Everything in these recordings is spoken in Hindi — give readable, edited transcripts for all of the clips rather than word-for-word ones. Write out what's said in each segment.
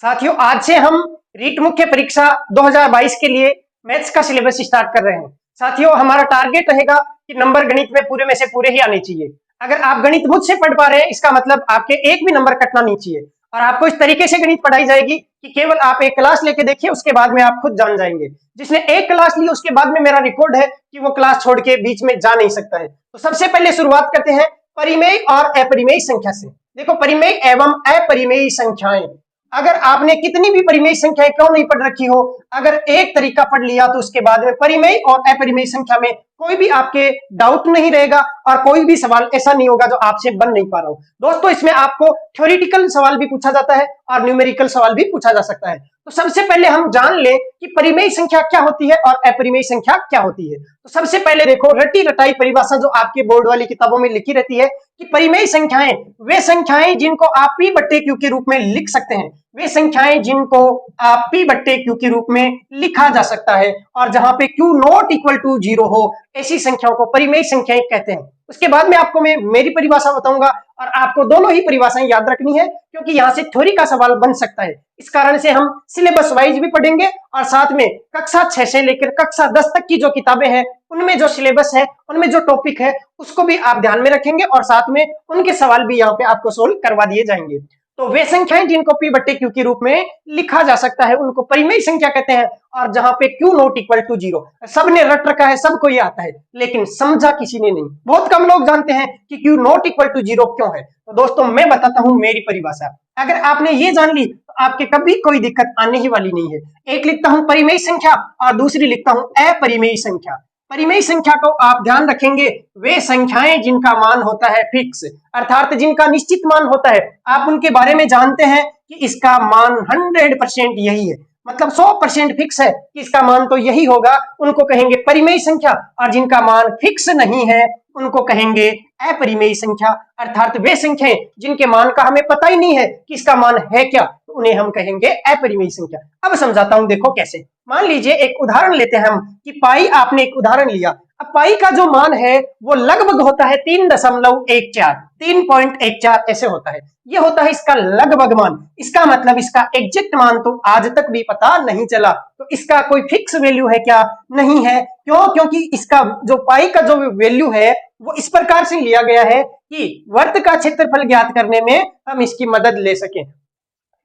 साथियों, आज से हम रीट मुख्य परीक्षा 2022 के लिए मैथ्स का सिलेबस स्टार्ट कर रहे हैं। साथियों, हमारा टारगेट रहेगा कि नंबर गणित में पूरे में से पूरे ही आने चाहिए। अगर आप गणित मुझसे पढ़ पा रहे हैं, इसका मतलब आपके एक भी नंबर कटना नहीं चाहिए। और आपको इस तरीके से गणित पढ़ाई जाएगी कि केवल आप एक क्लास लेके देखिए, उसके बाद में आप खुद जान जाएंगे। जिसने एक क्लास ली उसके बाद में मेरा रिकॉर्ड है कि वो क्लास छोड़ के बीच में जा नहीं सकता है। तो सबसे पहले शुरुआत करते हैं परिमेय और अपरिमेय संख्या से। देखो, परिमेय एवं अपरिमेय संख्याएं, अगर आपने कितनी भी परिमेय संख्याएं क्यों नहीं पढ़ रखी हो, अगर एक तरीका पढ़ लिया तो उसके बाद में परिमेय और अपरिमेय संख्या में कोई भी आपके डाउट नहीं रहेगा और कोई भी सवाल ऐसा नहीं होगा जो आपसे बन नहीं पा रहा हो। दोस्तों, इसमें आपको थ्योरेटिकल सवाल भी पूछा जाता है और न्यूमेरिकल सवाल भी पूछा जा सकता है। तो सबसे पहले हम जान लें कि परिमेय संख्या क्या होती है और अपरिमेय संख्या क्या होती है। तो सबसे पहले देखो, रटी रटाई परिभाषा जो आपके बोर्ड वाली किताबों में लिखी रहती है कि परिमेय संख्याएं वे संख्याएं जिनको आप P बट्टे Q के रूप में लिख सकते हैं, वे संख्याएं जिनको आप P बट्टे Q के रूप में लिखा जा सकता है, और जहां पे Q नॉट इक्वल टू 0 हो, ऐसी संख्याओं को परिमेय संख्याएं कहते हैं। उसके बाद में आपको मैं मेरी परिभाषा बताऊंगा और आपको दोनों ही परिभाषाएं याद रखनी है, क्योंकि यहां से थ्योरी का सवाल बन सकता है। इस कारण से हम सिलेबस वाइज भी पढ़ेंगे और साथ में कक्षा 6 से लेकर कक्षा 10 तक की जो किताबें हैं, उनमें जो सिलेबस है, उनमें जो टॉपिक है, उसको भी आप ध्यान में रखेंगे और साथ में उनके सवाल भी यहाँ पे आपको सोल्व करवा दिए जाएंगे। तो वे संख्याएं जिनको P बट्टे Q के रूप में लिखा जा सकता है, उनको परिमेय संख्या कहते हैं। और जहां पे Q नॉट इक्वल टू 0, सबने रट रखा है, सबको ये आता है, लेकिन समझा किसी ने नहीं। बहुत कम लोग जानते हैं कि Q नॉट इक्वल टू 0 क्यों है। तो दोस्तों, मैं बताता हूं मेरी परिभाषा। अगर आपने ये जान ली तो आपके कभी कोई दिक्कत आने ही वाली नहीं है। एक लिखता हूं परिमेय संख्या और दूसरी लिखता हूं अपरिमेय संख्या। परिमेय संख्या को आप ध्यान रखेंगे, वे संख्याएं जिनका मान होता है फिक्स, अर्थात जिनका निश्चित मान होता है। आप उनके बारे में जानते हैं कि इसका मान 100% यही है, मतलब 100% फिक्स है कि इसका मान तो यही होगा, उनको कहेंगे परिमेय संख्या। और जिनका मान फिक्स नहीं है उनको कहेंगे अपरिमेय संख्या, अर्थात वे संख्याएं जिनके मान का हमें पता ही नहीं है कि इसका मान है क्या, तो उन्हें हम कहेंगे अपरिमेय संख्या। अब समझाता हूं, देखो कैसे। मान लीजिए एक उदाहरण लेते हैं हम कि पाई, आपने एक उदाहरण लिया। अब पाई का जो मान है वो लगभग होता है 3.14, 3.14 ऐसे होता है। ये होता है इसका लगभग मान। इसका मतलब इसका एग्जैक्ट मान तो आज तक भी पता नहीं चला। तो इसका कोई फिक्स वैल्यू है क्या? नहीं है। क्यों? क्योंकि इसका जो पाई का जो वैल्यू है वो इस प्रकार से लिया गया है कि वर्त का क्षेत्रफल ज्ञात करने में हम इसकी मदद ले सकें।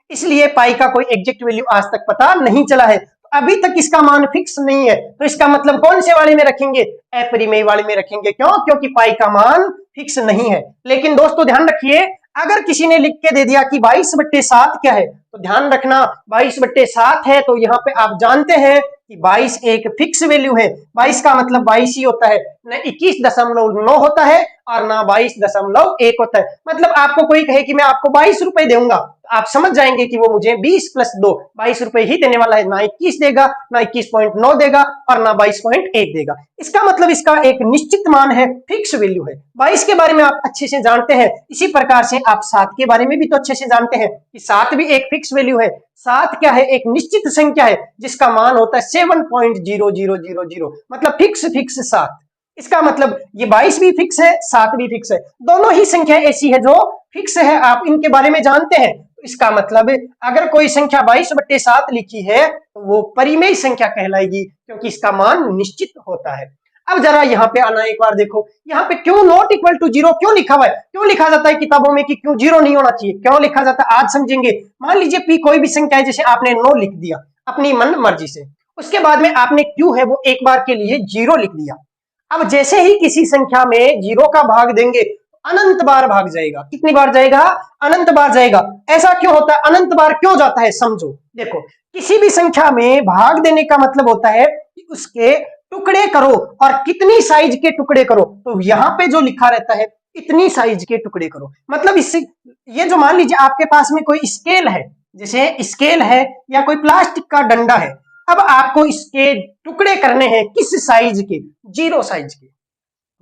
इसलिए पाई का कोई एग्जैक्ट वैल्यू आज तक पता नहीं चला है। अभी तक इसका मान फिक्स नहीं है, तो इसका मतलब कौन से वाले में रखेंगे? अपरिमेय वाले में रखेंगे। क्यों? क्योंकि पाई का मान फिक्स नहीं है। लेकिन दोस्तों ध्यान रखिए, अगर किसी ने लिख के दे दिया कि 22/7 क्या है, तो ध्यान रखना 22/7 है, तो यहाँ पे आप जानते हैं कि 22 एक फिक्स वैल्यू है। 22 का मतलब 22 ही होता है, न 21.9 होता है और ना 22.1 होता है। मतलब आपको कोई कहे कि मैं आपको 22 रुपए दूंगा, तो आप समझ जाएंगे कि वो मुझे 20 + 2 22 रुपए ही देने वाला है। ना 21 देगा, ना 21.9 देगा और ना 22.1 देगा। इसका मतलब इसका एक निश्चित मान है, फिक्स वैल्यू है। 22 के बारे में आप अच्छे से जानते हैं। इसी प्रकार से आप 7 के बारे में भी तो अच्छे से जानते हैं कि 7 भी एक फिक्स वैल्यू है। 7 क्या है? एक निश्चित संख्या है जिसका मान होता है 7.0000, मतलब फिक्स 7। इसका मतलब ये 22 भी फिक्स है, 7 भी फिक्स है। दोनों ही संख्या ऐसी है जो फिक्स है, आप इनके बारे में जानते हैं। तो इसका मतलब अगर कोई संख्या 22/7 लिखी है तो वो परिमेय संख्या कहलाएगी, क्योंकि इसका मान निश्चित होता है। अब जरा यहाँ पे आना, एक बार देखो, यहाँ पे Q नॉट इक्वल टू 0 क्यों लिखा हुआ है? क्यों लिखा जाता है किताबों में कि Q 0 नहीं होना चाहिए? क्यों लिखा जाता है आज समझेंगे। मान लीजिए P कोई भी संख्या है, जैसे आपने 9 लिख दिया अपनी मन मर्जी से, उसके बाद में आपने Q है वो एक बार के लिए 0 लिख दिया। अब जैसे ही किसी संख्या में 0 का भाग देंगे, अनंत बार भाग जाएगा। कितनी बार जाएगा? अनंत बार जाएगा। ऐसा क्यों होता है? अनंत बार क्यों जाता है समझो। देखो, किसी भी संख्या में भाग देने का मतलब होता है कि उसके टुकड़े करो, और कितनी साइज के टुकड़े करो। तो यहाँ पे जो लिखा रहता है इतनी साइज के टुकड़े करो, मतलब इससे ये जो, मान लीजिए आपके पास में कोई स्केल है, जैसे स्केल है या कोई प्लास्टिक का डंडा है। अब आपको इसके टुकड़े करने हैं किस साइज के? 0 साइज के।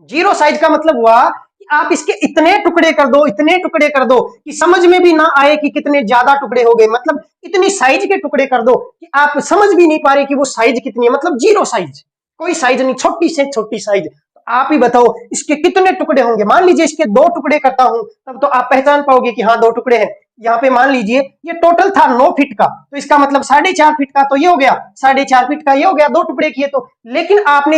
0 साइज का मतलब हुआ कि आप इसके इतने टुकड़े कर दो, इतने टुकड़े कर दो कि समझ में भी ना आए कि कितने ज्यादा टुकड़े हो गए। मतलब इतनी साइज के टुकड़े कर दो कि आप समझ भी नहीं पा रहे कि वो साइज कितनी है, मतलब 0 साइज, कोई साइज नहीं, छोटी से छोटी साइज। तो आप ही बताओ इसके कितने टुकड़े होंगे। मान लीजिए इसके 2 टुकड़े करता हूं, तब तो आप पहचान पाओगे कि हाँ 2 टुकड़े हैं। यहाँ पे मान लीजिए ये टोटल था 9 फीट का, तो इसका मतलब 4.5 फीट का तो ये हो गया, 4.5 फीट का ये हो गया, 2 टुकड़े किए तो। लेकिन आपने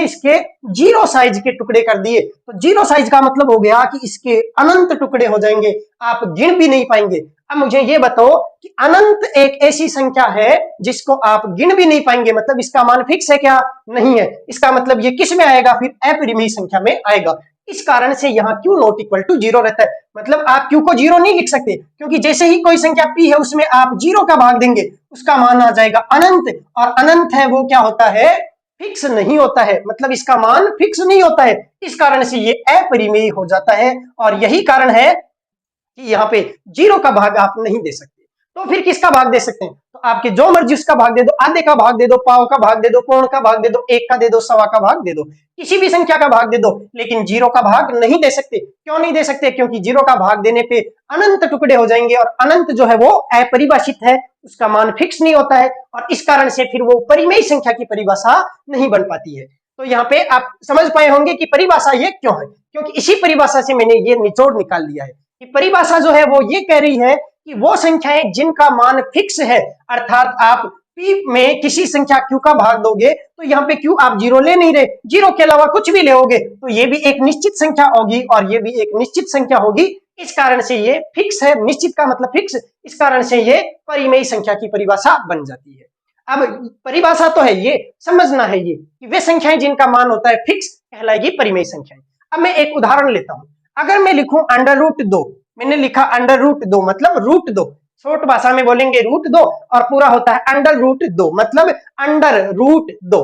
इसके 0 साइज के टुकड़े कर दिए, तो 0 साइज का मतलब हो गया कि इसके अनंत टुकड़े हो जाएंगे, आप गिन भी नहीं पाएंगे। अब मुझे ये बताओ कि अनंत एक ऐसी संख्या है जिसको आप गिन भी नहीं पाएंगे, मतलब इसका मान फिक्स है क्या? नहीं है। इसका मतलब ये किस में आएगा? फिर अपरिमेय संख्या में आएगा। इस कारण से यहाँ q नॉट इक्वल टू 0 रहता है। मतलब आप q को 0 नहीं लिख सकते, क्योंकि जैसे ही कोई संख्या p है उसमें आप 0 का भाग देंगे, उसका मान आ जाएगा अनंत, और अनंत है वो क्या होता है? फिक्स नहीं होता है, मतलब इसका मान फिक्स नहीं होता है। इस कारण से ये अपरिमेय हो जाता है, और यही कारण है कि यहाँ पे 0 का भाग आप नहीं दे सकते। तो फिर किसका भाग दे सकते हैं? तो आपके जो मर्जी उसका भाग दे दो, आधे का भाग दे दो, पाव का भाग दे दो, पौन का भाग दे दो, 1 का दे दो, सवा का भाग दे दो, किसी भी संख्या का भाग दे दो, लेकिन 0 का भाग नहीं दे सकते। क्यों नहीं दे सकते? क्योंकि 0 का भाग देने पे अनंत टुकड़े हो जाएंगे, और अनंत जो है वो अपरिभाषित है, उसका मान फिक्स नहीं होता है, और इस कारण से फिर वो परिमेय संख्या की परिभाषा नहीं बन पाती है। तो यहाँ पे आप समझ पाए होंगे कि परिभाषा ये क्यों है, क्योंकि इसी परिभाषा से मैंने ये निचोड़ निकाल लिया है कि परिभाषा जो है वो ये कह रही है कि वो संख्याएं जिनका मान फिक्स है, अर्थात आप p में किसी संख्या q का भाग दोगे तो यहाँ पे q आप 0 ले नहीं रहे, 0 के अलावा कुछ भी लेोगे तो ये भी एक निश्चित संख्या होगी और ये भी एक निश्चित संख्या होगी। इस कारण से ये फिक्स है, निश्चित का मतलब फिक्स, इस कारण से ये परिमेय संख्या की परिभाषा बन जाती है। अब परिभाषा तो है, ये समझना है ये कि वे संख्याएं जिनका मान होता है फिक्स कहलाएगी परिमेय संख्याएं। अब मैं एक उदाहरण लेता हूं, अगर मैं लिखूं √2, मैंने लिखा √2 मतलब √2, शॉर्ट भाषा में बोलेंगे √2 और पूरा होता है √2 मतलब √2,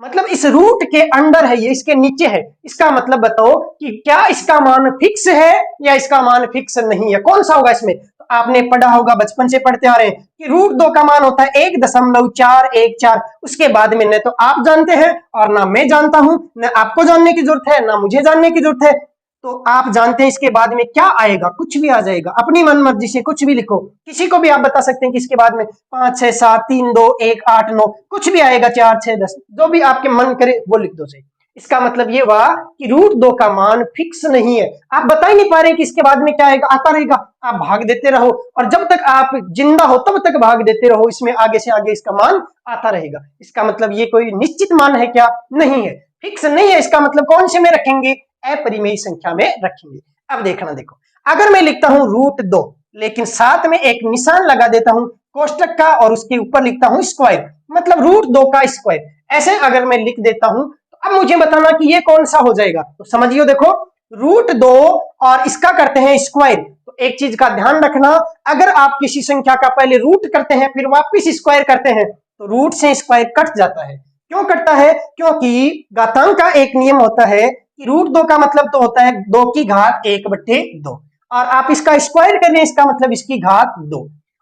मतलब इस रूट के अंडर है ये, इसके नीचे है। इसका मतलब बताओ कि क्या इसका मान फिक्स है या इसका मान फिक्स नहीं है, कौन सा होगा इसमें? तो आपने पढ़ा होगा, बचपन से पढ़ते आ रहे हैं कि √2 का मान होता है 1.414। उसके बाद में न तो आप जानते हैं और ना मैं जानता हूं, न आपको जानने की जरूरत है ना मुझे जानने की जरूरत है। तो आप जानते हैं इसके बाद में क्या आएगा? कुछ भी आ जाएगा, अपनी मन मर्जी से कुछ भी लिखो, किसी को भी आप बता सकते हैं कि इसके बाद में 5 6 7 3 2 1 8 9 कुछ भी आएगा, 4 6 10 जो भी आपके मन करे वो लिख दो सही। इसका मतलब ये हुआ कि √2 का मान फिक्स नहीं है। आप बता ही नहीं पा रहे कि इसके बाद में क्या आएगा, आता रहेगा, आप भाग देते रहो और जब तक आप जिंदा हो तब तक भाग देते रहो, इसमें आगे से आगे इसका मान आता रहेगा। इसका मतलब ये कोई निश्चित मान है क्या? नहीं है, फिक्स नहीं है। इसका मतलब कौन से में रखेंगे? अपरिमेय संख्या में रखेंगे। अब देखना, देखो अगर मैं लिखता हूं √2 लेकिन साथ में एक निशान लगा देता हूं कोष्टक का और उसके ऊपर लिखता हूं स्क्वायर, मतलब √2 का स्क्वायर, ऐसे अगर मैं लिख देता हूं तो अब मुझे बताना कि ये कौन सा हो जाएगा। तो समझिए, देखो √2 और इसका करते हैं स्क्वायर, तो एक चीज का ध्यान रखना, अगर आप किसी संख्या का पहले रूट करते हैं फिर वापिस स्क्वायर करते हैं तो रूट से स्क्वायर कट जाता है। क्यों कटता है? क्योंकि घातांक का एक नियम होता है कि √2 का मतलब तो होता है 2 की घात 1/2 और आप इसका स्क्वायर कर रहे हैं, इसका मतलब इसकी घात 2।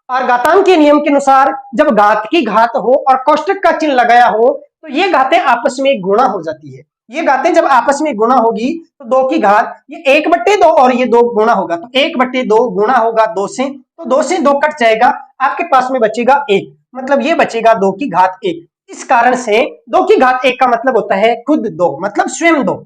और घातांक के नियम के अनुसार जब घात की घात हो और कोष्टक का चिन्ह लगाया हो तो ये घातें आपस में गुणा हो जाती है। ये घातें जब आपस में गुणा होगी तो 2 की घात ये 1/2 और ये 2 गुणा होगा, तो 1/2 गुणा होगा 2 से, तो 2 से 2 कट जाएगा, आपके पास में बचेगा 1, मतलब ये बचेगा 2 की घात 1। इस कारण से 2 की घात 1 का मतलब होता है खुद 2, मतलब स्वयं 2,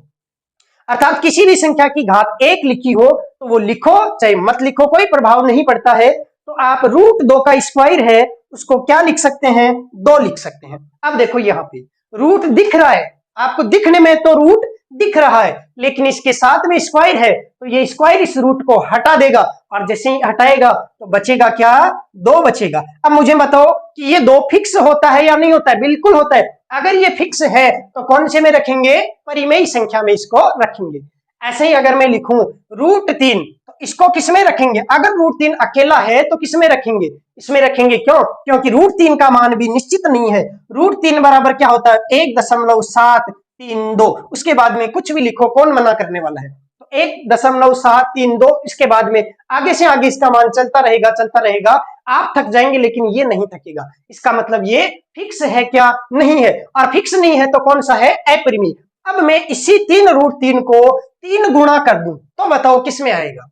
अर्थात किसी भी संख्या की घात 1 लिखी हो तो वो लिखो चाहे मत लिखो, कोई प्रभाव नहीं पड़ता है। तो आप √2 का स्क्वायर है उसको क्या लिख सकते हैं? 2 लिख सकते हैं। अब देखो यहाँ पे रूट दिख रहा है, आपको दिखने में तो रूट दिख रहा है, लेकिन इसके साथ में स्क्वायर है तो ये स्क्वायर इस रूट को हटा देगा और जैसे ही हटाएगा तो बचेगा क्या? 2 बचेगा। अब मुझे बताओ कि ये 2 फिक्स होता है या नहीं होता है? बिल्कुल होता है। अगर ये फिक्स है तो कौन से में रखेंगे? परिमेय संख्या में इसको रखेंगे। ऐसे ही अगर मैं लिखूं √3 तो इसको किस में रखेंगे? अगर √3 अकेला है तो किस में रखेंगे? इसमें रखेंगे। क्यों? क्योंकि √3 का मान भी निश्चित नहीं है। √3 बराबर क्या होता है? 1.732। उसके बाद में कुछ भी लिखो, कौन मना करने वाला है? तो 1.732, इसके बाद में आगे से आगे इसका मान चलता रहेगा चलता रहेगा, आप थक जाएंगे लेकिन ये नहीं थकेगा। इसका मतलब ये फिक्स है क्या? नहीं है। और फिक्स नहीं है तो कौन सा है? अपरिमेय। अब मैं इसी 3√3 को 3 गुणा कर दूं तो बताओ किस में आएगा?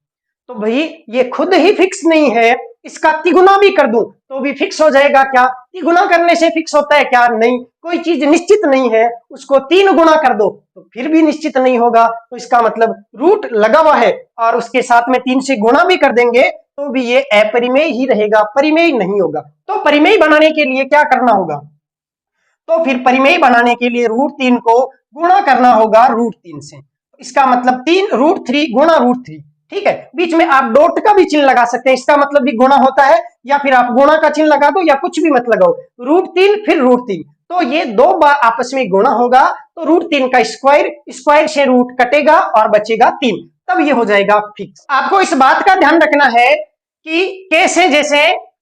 तो भाई ये खुद ही फिक्स नहीं है, इसका तिगुना भी कर दूं तो भी फिक्स हो जाएगा क्या? तिगुना करने से फिक्स होता है क्या? नहीं। कोई चीज निश्चित नहीं है उसको 3 गुणा कर दो तो फिर भी निश्चित नहीं होगा, तो इसका मतलब रूट लगा हुआ है और उसके साथ में 3 से गुणा भी कर देंगे तो भी ये अपरिमेय ही रहेगा, परिमेय नहीं होगा। तो परिमेय बनाने के लिए क्या करना होगा? तो फिर परिमेय बनाने के लिए √3 को गुणा करना होगा √3 से। इसका मतलब 3√3 गुणा √3, ठीक है। बीच में आप डॉट का भी चिन्ह लगा सकते हैं, इसका मतलब भी गुणा होता है, या फिर आप गुणा का चिन्ह लगा दो या कुछ भी मत लगाओ। √3 फिर √3, तो ये दो बार आपस में गुणा होगा, तो √3 का स्क्वायर, स्क्वायर से रूट कटेगा और बचेगा 3, तब ये हो जाएगा फिक्स। आपको इस बात का ध्यान रखना है कि कैसे, जैसे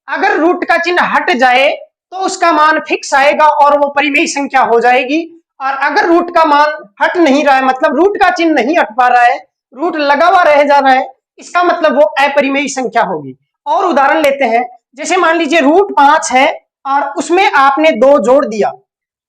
अगर रूट का चिन्ह हट जाए तो उसका मान फिक्स आएगा और वो परिमेय संख्या हो जाएगी, और अगर रूट का मान हट नहीं रहा है, मतलब रूट का चिन्ह नहीं हट पा रहा है, रूट लगा हुआ रह जा रहा है, इसका मतलब वो अपरिमेय संख्या होगी। और उदाहरण लेते हैं, जैसे मान लीजिए √5 है और उसमें आपने 2 जोड़ दिया,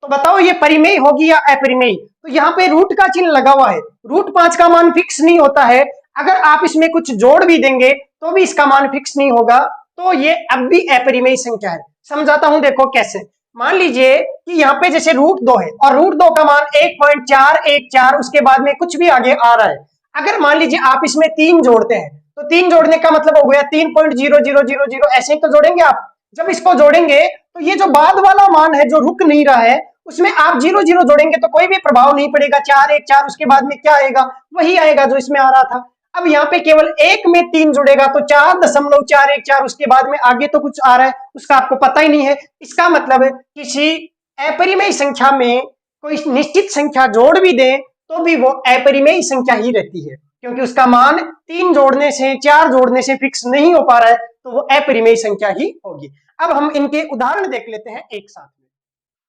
तो बताओ ये परिमेय होगी या अपरिमेय? तो यहाँ पे रूट का चिन्ह लगा हुआ है, √5 का मान फिक्स नहीं होता है, अगर आप इसमें कुछ जोड़ भी देंगे तो भी इसका मान फिक्स नहीं होगा, तो ये अब भी अपरिमेय संख्या है। समझाता हूं, देखो कैसे। मान लीजिए कि यहाँ पे जैसे √2 है और √2 का मान 1.414, उसके बाद में कुछ भी आगे आ रहा है, अगर मान लीजिए आप इसमें 3 जोड़ते हैं, तो 3 जोड़ने का मतलब हो गया 3.0000, ऐसे ही तो जोड़ेंगे आप। जब इसको जोड़ेंगे तो ये जो बाद वाला मान है जो रुक नहीं रहा है, उसमें आप 0 0 जोड़ेंगे तो कोई भी प्रभाव नहीं पड़ेगा, 4 1 4, उसके बाद में क्या आएगा, वही आएगा जो इसमें आ रहा था। अब यहाँ पे केवल 1 में 3 जुड़ेगा तो 4.414, उसके बाद में आगे तो कुछ आ रहा है उसका आपको पता ही नहीं है। इसका मतलब किसी अपरिमेय संख्या में कोई निश्चित संख्या जोड़ भी दें तो भी वो अपरिमेय संख्या ही रहती है, क्योंकि उसका मान 3 जोड़ने से 4 जोड़ने से फिक्स नहीं हो पा रहा है, तो वो अपरिमेय संख्या ही होगी। अब हम इनके उदाहरण देख लेते हैं एक साथ।